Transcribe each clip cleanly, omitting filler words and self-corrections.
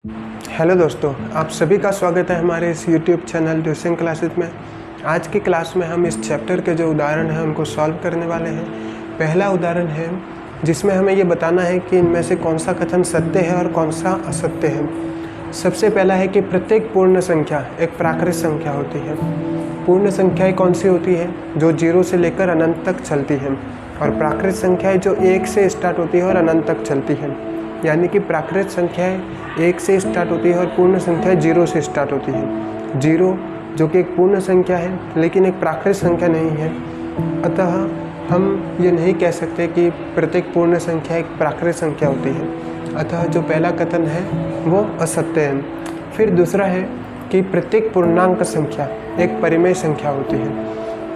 Hello दोस्तों, आप सभी का स्वागत है हमारे इस YouTube चैनल ट्यूशन क्लासेस में। आज की क्लास में हम इस चैप्टर के जो उदाहरण हैं उनको सॉल्व करने वाले हैं। पहला उदाहरण है जिसमें हमें ये बताना है कि इनमें से कौन सा कथन सत्य है और कौन सा असत्य है। सबसे पहला है कि प्रत्येक पूर्ण संख्या एक प्राकृत संख्या होती है। पूर्ण संख्याएँ कौन सी होती है? जो 0 से लेकर अनंत तक चलती हैं, और प्राकृत संख्याएँ जो 1 से स्टार्ट होती है और अनंत तक चलती हैं। यानी कि प्राकृत संख्याएँ 1 से स्टार्ट होती है और पूर्ण संख्या 0 से स्टार्ट होती है। 0 जो कि एक पूर्ण संख्या है लेकिन एक प्राकृत संख्या नहीं है, अतः हम ये नहीं कह सकते कि प्रत्येक पूर्ण संख्या एक प्राकृत संख्या होती है। अतः जो पहला कथन है वो असत्य है। फिर दूसरा है कि प्रत्येक पूर्णांक संख्या एक परिमेय संख्या होती है।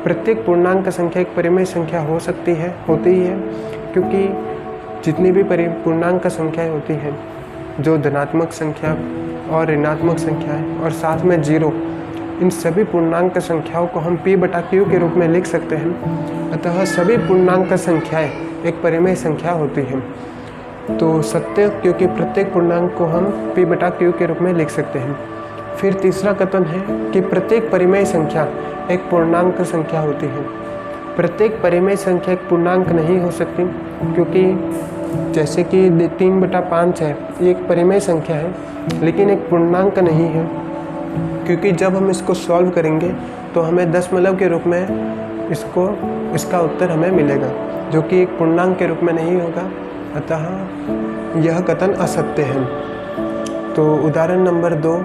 प्रत्येक पूर्णांक संख्या एक परिमेय संख्या होती ही है, क्योंकि जितनी भी पूर्णांक संख्याएँ होती हैं, जो धनात्मक संख्या और ऋणात्मक संख्याएँ और साथ में 0, इन सभी पूर्णांक संख्याओं को हम p/q के रूप में लिख सकते हैं। अतः सभी पूर्णांक संख्याएँ एक परिमेय संख्या होती हैं। तो सत्य, क्योंकि प्रत्येक पूर्णांक को हम p/q के रूप में लिख सकते हैं। फिर तीसरा कथन है कि प्रत्येक परिमेय संख्या एक पूर्णांक संख्या होती है। प्रत्येक परिमेय संख्या एक पूर्णांक नहीं हो सकती, क्योंकि जैसे कि 3/5 है, ये एक परिमेय संख्या है लेकिन एक पूर्णांक नहीं है, क्योंकि जब हम इसको सॉल्व करेंगे तो हमें दशमलव के रूप में इसका उत्तर हमें मिलेगा, जो कि एक पूर्णांक के रूप में नहीं होगा। अतः यह कथन असत्य है। तो उदाहरण नंबर 2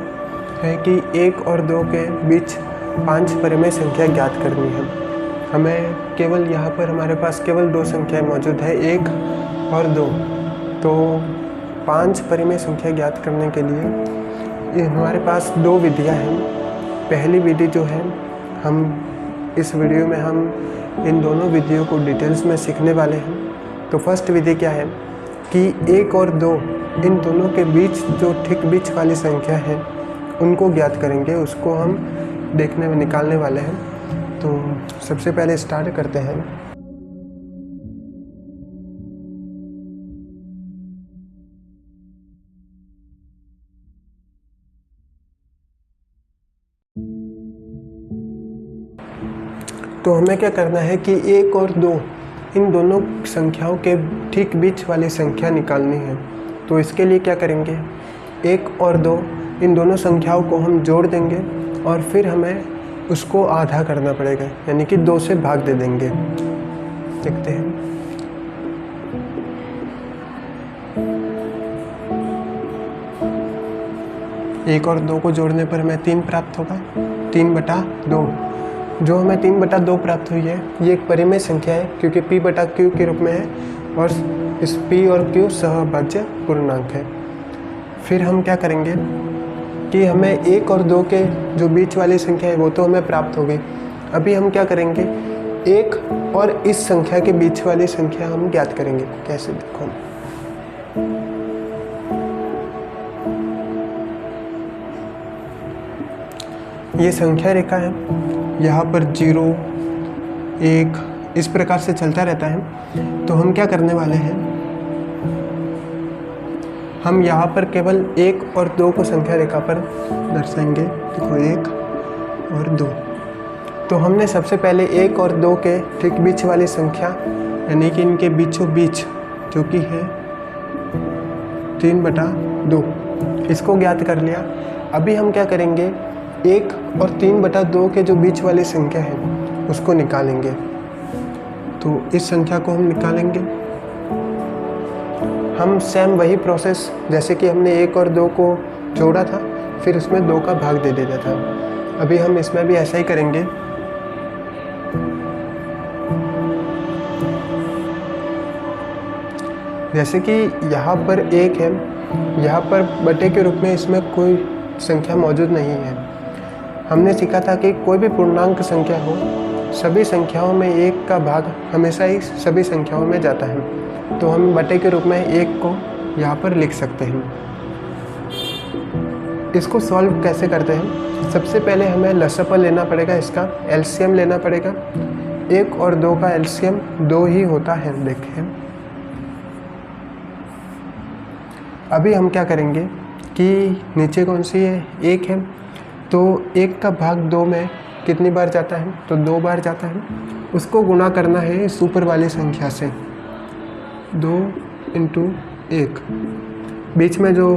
है कि 1 और 2 के बीच 5 परिमेय संख्या ज्ञात करनी है। हमें केवल यहाँ पर हमारे पास केवल 2 संख्याएँ मौजूद है, 1 और 2। तो 5 परिमेय संख्या ज्ञात करने के लिए हमारे पास 2 विधियाँ हैं। पहली विधि जो है, हम इस वीडियो में हम इन दोनों विधियों को डिटेल्स में सीखने वाले हैं। तो फर्स्ट विधि क्या है कि 1 और 2 इन दोनों के बीच जो ठीक बीच वाली संख्या है उनको ज्ञात करेंगे, उसको हम देखने में निकालने वाले हैं। तो सबसे पहले स्टार्ट करते हैं। तो हमें क्या करना है कि 1 और 2 इन दोनों संख्याओं के ठीक बीच वाली संख्या निकालनी है। तो इसके लिए क्या करेंगे, 1 और 2 इन दोनों संख्याओं को हम जोड़ देंगे और फिर हमें उसको आधा करना पड़ेगा, यानी कि 2 से भाग दे देंगे। देखते हैं। एक और 2 को जोड़ने पर हमें 3 प्राप्त होगा, 3/2। जो हमें 3/2 प्राप्त हुई है, ये एक परिमेय संख्या है, क्योंकि p/q के रूप में है और इस p और q सहभाज्य पूर्णांक है। फिर हम क्या करेंगे कि हमें 1 और 2 के जो बीच वाली संख्या है वो तो हमें प्राप्त हो गई। अभी हम क्या करेंगे, 1 और इस संख्या के बीच वाली संख्या हम ज्ञात करेंगे। कैसे, देखो, ये संख्या रेखा है, यहाँ पर 0, 1 इस प्रकार से चलता रहता है। तो हम क्या करने वाले हैं, हम यहाँ पर केवल 1 और 2 को संख्या रेखा पर दर्शाएंगे। देखो, 1 और 2। तो हमने सबसे पहले 1 और 2 के ठीक बीच वाली संख्या, यानी कि इनके बीचों बीच जो कि है 3/2, इसको ज्ञात कर लिया। अभी हम क्या करेंगे, 1 और 3/2 के जो बीच वाली संख्या है उसको निकालेंगे। तो इस संख्या को हम निकालेंगे। हम सेम वही प्रोसेस जैसे कि हमने 1 और 2 को जोड़ा था, फिर उसमें 2 का भाग दे दिया था। अभी हम इसमें भी ऐसा ही करेंगे। जैसे कि यहाँ पर 1 है, यहाँ पर बटे के रूप में इसमें कोई संख्या मौजूद नहीं है। हमने सीखा था कि कोई भी पूर्णांक संख्या हो, सभी संख्याओं में 1 का भाग हमेशा ही सभी संख्याओं में जाता है। तो हम बटे के रूप में 1 को यहाँ पर लिख सकते हैं। इसको सॉल्व कैसे करते हैं, सबसे पहले हमें लसअ लेना पड़ेगा, इसका एलसीएम लेना पड़ेगा। 1 और 2 का एलसीएम 2 ही होता है। देखें, अभी हम क्या करेंगे कि नीचे कौन सी है, 1 है, तो 1 का भाग 2 में कितनी बार जाता है, तो 2 बार जाता है। उसको गुणा करना है इस ऊपर वाली संख्या से, 2 × 1, बीच में जो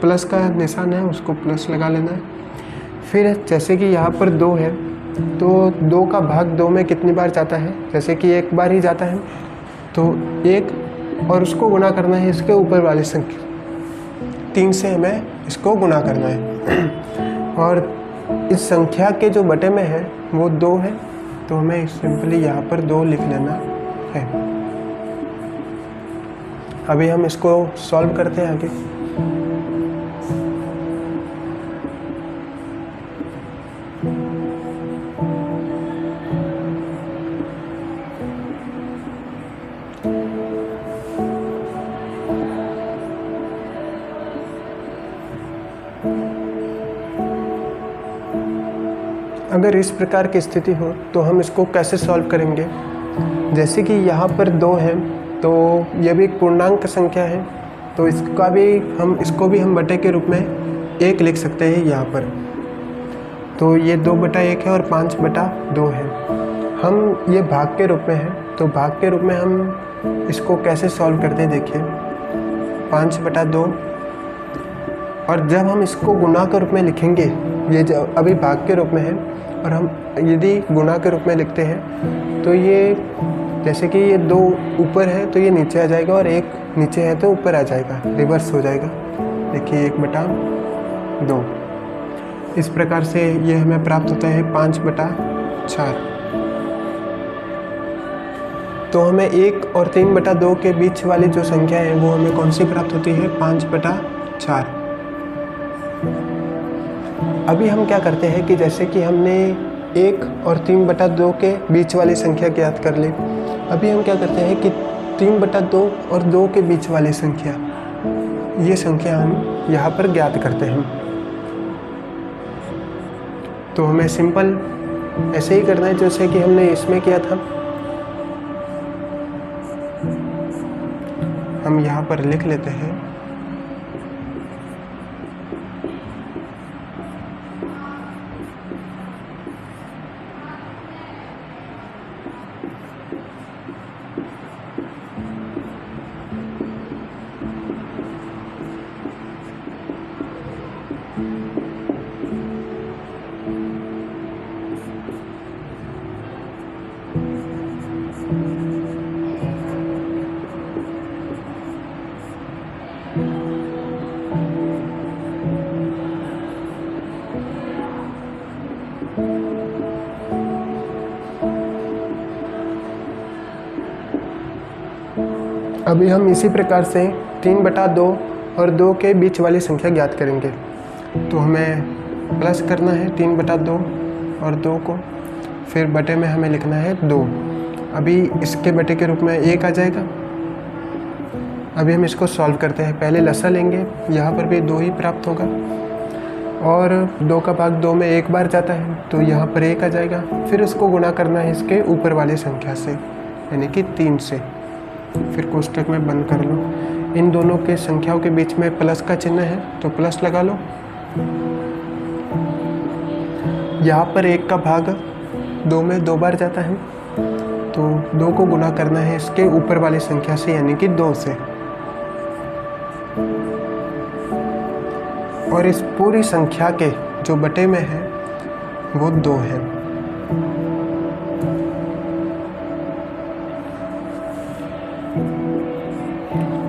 प्लस का निशान है उसको प्लस लगा लेना है। फिर जैसे कि यहाँ पर 2 है, तो 2 का भाग 2 में कितनी बार जाता है, जैसे कि 1 बार ही जाता है, तो 1 और उसको गुणा करना है इसके ऊपर वाली संख्या, 3 से हमें इसको गुणा करना है। और इस संख्या के जो बटे में है वो 2 है, तो हमें सिंपली यहाँ पर 2 लिख लेना है। अभी हम इसको सॉल्व करते हैं आगे। अगर इस प्रकार की स्थिति हो तो हम इसको कैसे सॉल्व करेंगे। जैसे कि यहाँ पर 2 है, तो यह भी एक पूर्णांक संख्या है, तो इसको भी हम बटे के रूप में 1 लिख सकते हैं यहाँ पर। तो ये 2/1 है और 5/2 है। हम ये भाग के रूप में है, तो भाग के रूप में हम इसको कैसे सॉल्व करते हैं, देखिए 5/2, और जब हम इसको गुणा के रूप में लिखेंगे, ये अभी भाग के रूप में है, और हम यदि गुणा के रूप में लिखते हैं तो ये जैसे कि ये 2 ऊपर है तो ये नीचे आ जाएगा, और 1 नीचे है तो ऊपर आ जाएगा, रिवर्स हो जाएगा। देखिए 1/2, इस प्रकार से ये हमें प्राप्त होता है 5/4। तो हमें 1 और 3/2 के बीच वाली जो संख्या है वो हमें कौन सी प्राप्त होती है, 5/4। अभी हम क्या करते हैं कि जैसे कि हमने 1 और 3/2 के बीच वाली संख्या ज्ञात कर ली, अभी हम क्या करते हैं कि 3/2 और 2 के बीच वाली संख्या, ये संख्या हम यहाँ पर ज्ञात करते हैं। तो हमें सिंपल ऐसे ही करना है जैसे कि हमने इसमें किया था। हम यहाँ पर लिख लेते हैं अभी हम इसी प्रकार से 3/2 और 2 के बीच वाली संख्या ज्ञात करेंगे। तो हमें प्लस करना है 3/2 और 2 को, फिर बटे में हमें लिखना है 2। अभी इसके बटे के रूप में 1 आ जाएगा। अभी हम इसको सॉल्व करते हैं। पहले लसा लेंगे, यहाँ पर भी 2 ही प्राप्त होगा, और 2 का भाग 2 में 1 बार जाता है, तो यहाँ पर 1 आ जाएगा। फिर उसको गुणा करना है इसके ऊपर वाली संख्या से, यानी कि 3 से। फिर कोष्ठक में बंद कर लो। इन दोनों के संख्याओं के बीच में प्लस का चिन्ह है, तो प्लस लगा लो। यहाँ पर 1 का भाग 2 में 2 बार जाता है, तो 2 को गुणा करना है इसके ऊपर वाली संख्या से, यानी कि 2 से। और इस पूरी संख्या के जो बटे में है वो 2 है।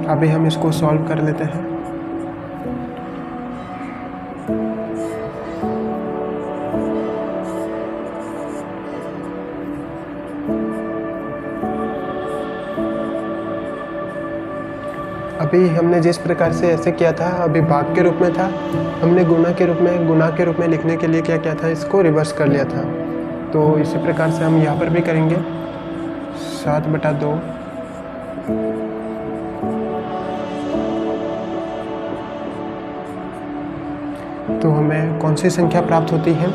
अभी हम इसको सॉल्व कर लेते हैं। अभी हमने जिस प्रकार से ऐसे किया था, अभी भाग के रूप में था, हमने गुणा के रूप में लिखने के लिए क्या किया था, इसको रिवर्स कर लिया था। तो इसी प्रकार से हम यहाँ पर भी करेंगे। 7/2 तो हमें कौन सी संख्या प्राप्त होती है,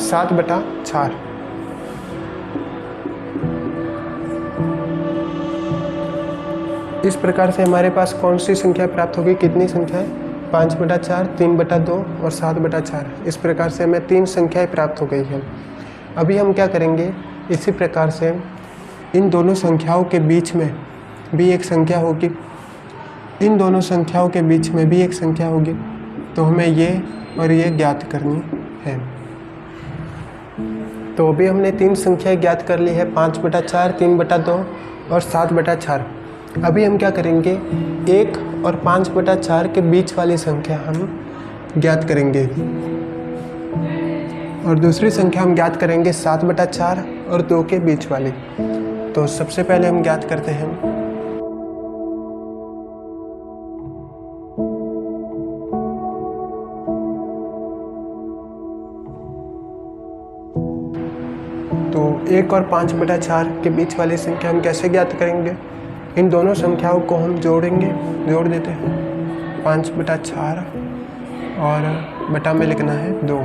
7/4। इस प्रकार से हमारे पास कौन सी संख्या प्राप्त होगी, कितनी संख्या है, 5/4, 3/2 और 7/4। इस प्रकार से हमें 3 संख्याएं प्राप्त हो गई हैं। अभी हम क्या करेंगे, इसी प्रकार से इन दोनों संख्याओं के बीच में भी एक संख्या होगी, इन दोनों संख्याओं के बीच में भी एक संख्या होगी, तो हमें ये और ये ज्ञात करनी है। तो अभी हमने 3 संख्याएं ज्ञात कर ली है, 5/4, 3/2 और 7/4। अभी हम क्या करेंगे, 1 और 5/4 के बीच वाली संख्या हम ज्ञात करेंगे और दूसरी संख्या हम ज्ञात करेंगे 7/4 और 2 के बीच वाली। तो सबसे पहले हम ज्ञात करते हैं तो 1 और 5/4 के बीच वाली संख्या हम कैसे ज्ञात करेंगे, इन दोनों संख्याओं को हम जोड़ देते हैं। 5/4 और बटा में लिखना है 2,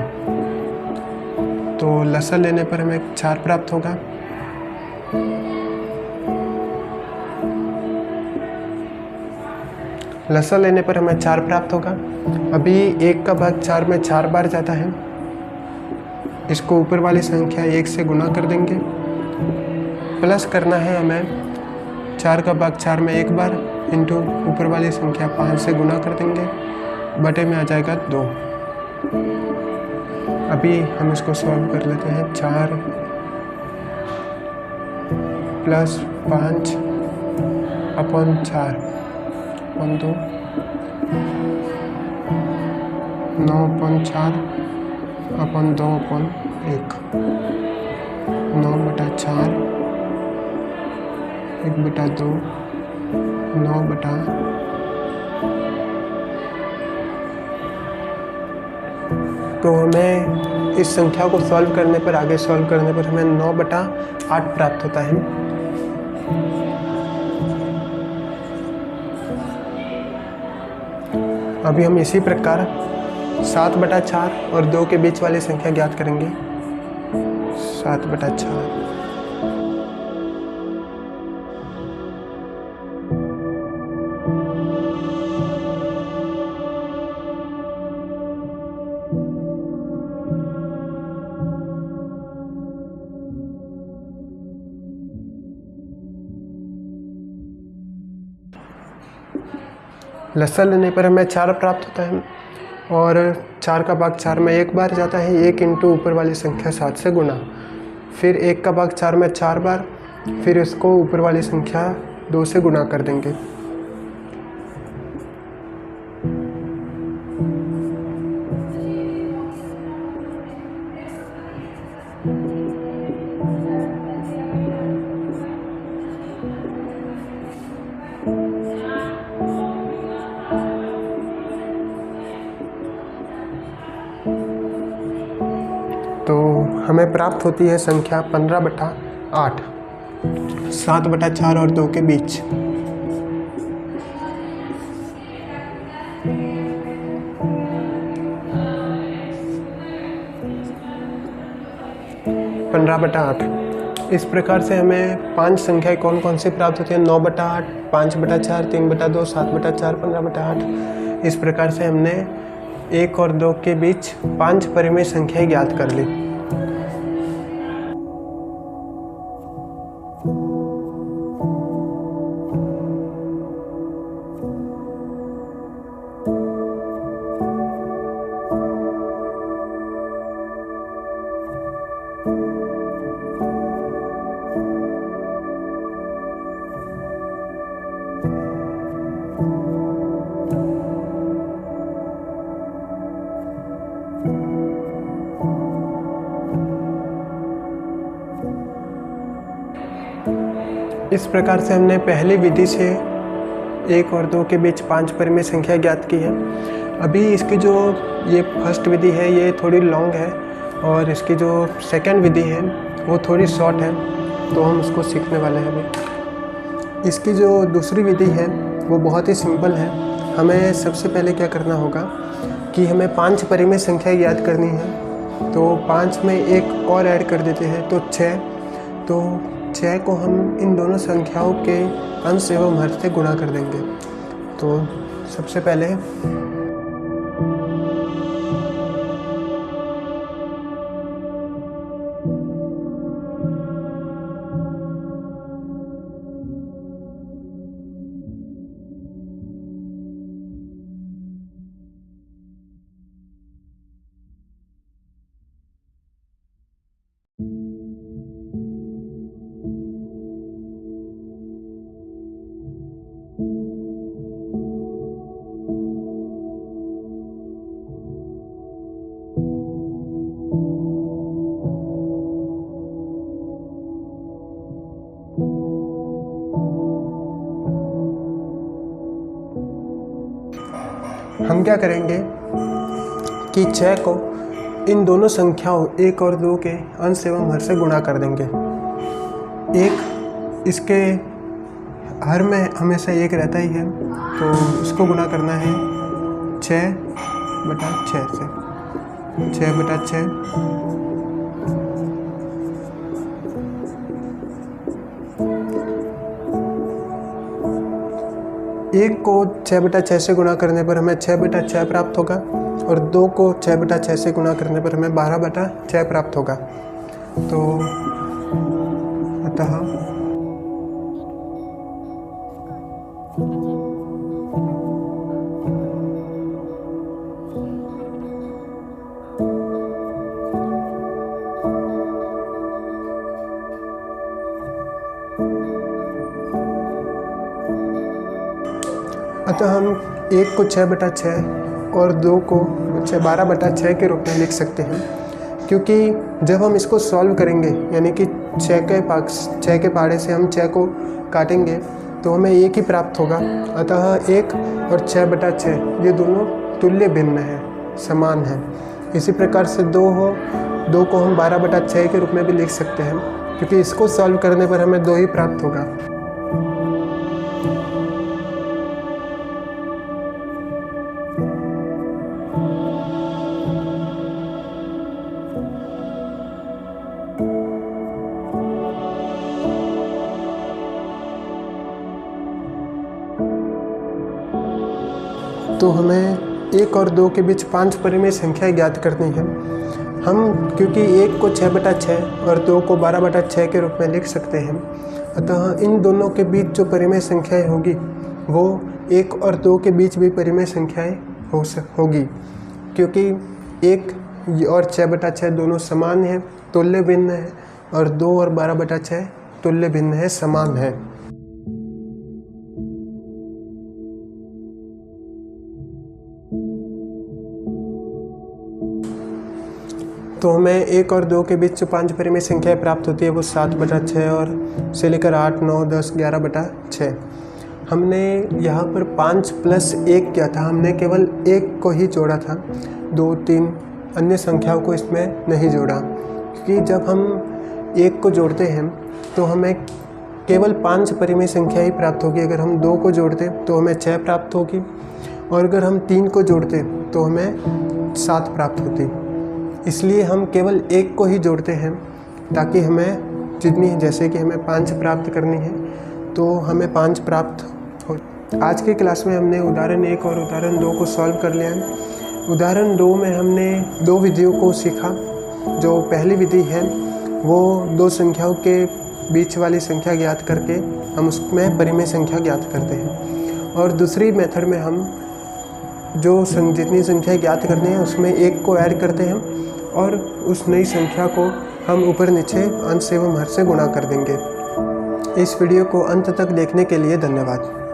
तो लसा लेने पर हमें 4 प्राप्त होगा। लसा लेने पर हमें 4 प्राप्त होगा। अभी 1 का भाग 4 में 4 बार जाता है, इसको ऊपर वाली संख्या 1 से गुना कर देंगे। प्लस करना है हमें 4 का भाग 4 में 1 बार इंटू ऊपर वाली संख्या 5 से गुना कर देंगे, बटे में आ जाएगा 2। अभी हम इसको सॉल्व कर लेते हैं। 4 + 5/4 / 2 9/4 / 2/1 9/4 1/2 9/। तो हमें इस संख्या को सॉल्व करने पर, आगे सॉल्व करने पर हमें 9/8 प्राप्त होता है। अभी हम इसी प्रकार 7/4 और 2 के बीच वाली संख्या ज्ञात करेंगे। 7/4 लसा लेने पर हमें 4 प्राप्त होता है और 4 का भाग 4 में 1 बार जाता है, 1 इंटू ऊपर वाली संख्या 7 से गुना, फिर 1 का भाग 4 में 4 बार, फिर इसको ऊपर वाली संख्या 2 से गुना कर देंगे। तो हमें प्राप्त होती है संख्या 15/8, 7/4 और 2 के बीच। इस प्रकार से हमें 5 संख्याएं कौन कौन सी प्राप्त होती हैं, 9/8, 5/4, 3/2, 7/4, 15/8। इस प्रकार से हमने 1 और 2 के बीच 5 परिमेय संख्याएं ज्ञात कर ली। इस प्रकार से हमने पहली विधि से 1 और 2 के बीच 5 परिमेय संख्या ज्ञात की है। अभी इसकी जो ये फर्स्ट विधि है ये थोड़ी लॉन्ग है और इसकी जो सेकंड विधि है वो थोड़ी शॉर्ट है, तो हम उसको सीखने वाले हैं अभी। इसकी जो दूसरी विधि है वो बहुत ही सिंपल है। हमें सबसे पहले क्या करना होगा कि हमें 5 परिमेय संख्या ज्ञात करनी है, तो 5 में 1 और ऐड कर देते हैं तो 6। तो 6 को हम इन दोनों संख्याओं के अंश एवं हर से गुणा कर देंगे। तो सबसे पहले हम क्या करेंगे कि 6 को इन दोनों संख्याओं 1 और 2 के अंश एवं हर से गुणा कर देंगे। 1 इसके हर में हमेशा 1 रहता ही है, तो इसको गुणा करना है 6/6 से। 6/6 1 को 6/6 से गुणा करने पर हमें 6/6 प्राप्त होगा और 2 को 6/6 से गुणा करने पर हमें 12/6 प्राप्त होगा। तो अतः हम 1 को 6/6 और 2 को 12/6 के रूप में लिख सकते हैं, क्योंकि जब हम इसको सॉल्व करेंगे यानी कि 6 के पहाड़े से हम 6 को काटेंगे तो हमें 1 ही प्राप्त होगा। अतः 1 और 6/6 ये दोनों तुल्य भिन्न हैं, समान हैं। इसी प्रकार से 2 को हम 12/6 के रूप में भी लिख सकते हैं, क्योंकि इसको सॉल्व करने पर हमें 2 ही प्राप्त होगा। तो हमें 1 और 2 के बीच 5 परिमेय संख्या ज्ञात करनी है। हम क्योंकि 1 को 6/6 और 2 को 12/6 के रूप में लिख सकते हैं, अतः इन दोनों के बीच जो परिमेय संख्याएं होगी वो 1 और 2 के बीच भी परिमेय संख्याएं होगी, क्योंकि 1 और 6/6 दोनों समान हैं, तुल्य भिन्न है, और 2 और 12/6 तुल्य भिन्न है, समान है। तो हमें 1 और 2 के बीच जो 5 परिमेय संख्याएं प्राप्त होती है वो 7/6 और से लेकर 8, 9, 10, 11/6। हमने यहाँ पर 5 + 1 किया था, हमने केवल 1 को ही जोड़ा था, 2, 3 अन्य संख्याओं को इसमें नहीं जोड़ा, क्योंकि जब हम 1 को जोड़ते हैं तो हमें केवल 5 परिमेय संख्या ही प्राप्त होगी। अगर हम 2 को जोड़ते तो हमें 6 प्राप्त होगी, और अगर हम 3 को जोड़ते तो हमें 7 प्राप्त होती। इसलिए हम केवल 1 को ही जोड़ते हैं, ताकि हमें जैसे कि हमें 5 प्राप्त करनी है तो हमें 5 प्राप्त हो। आज की क्लास में हमने उदाहरण 1 और उदाहरण 2 को सॉल्व कर लिया है। उदाहरण 2 में हमने 2 विधियों को सीखा। जो पहली विधि है वो 2 संख्याओं के बीच वाली संख्या ज्ञात करके हम उसमें परिमेय संख्या ज्ञात करते हैं, और दूसरी मेथड में हम जितनी संख्या ज्ञात करनी है उसमें 1 को ऐड करते हैं और उस नई संख्या को हम ऊपर नीचे अंश एवं हर से गुणा कर देंगे। इस वीडियो को अंत तक देखने के लिए धन्यवाद।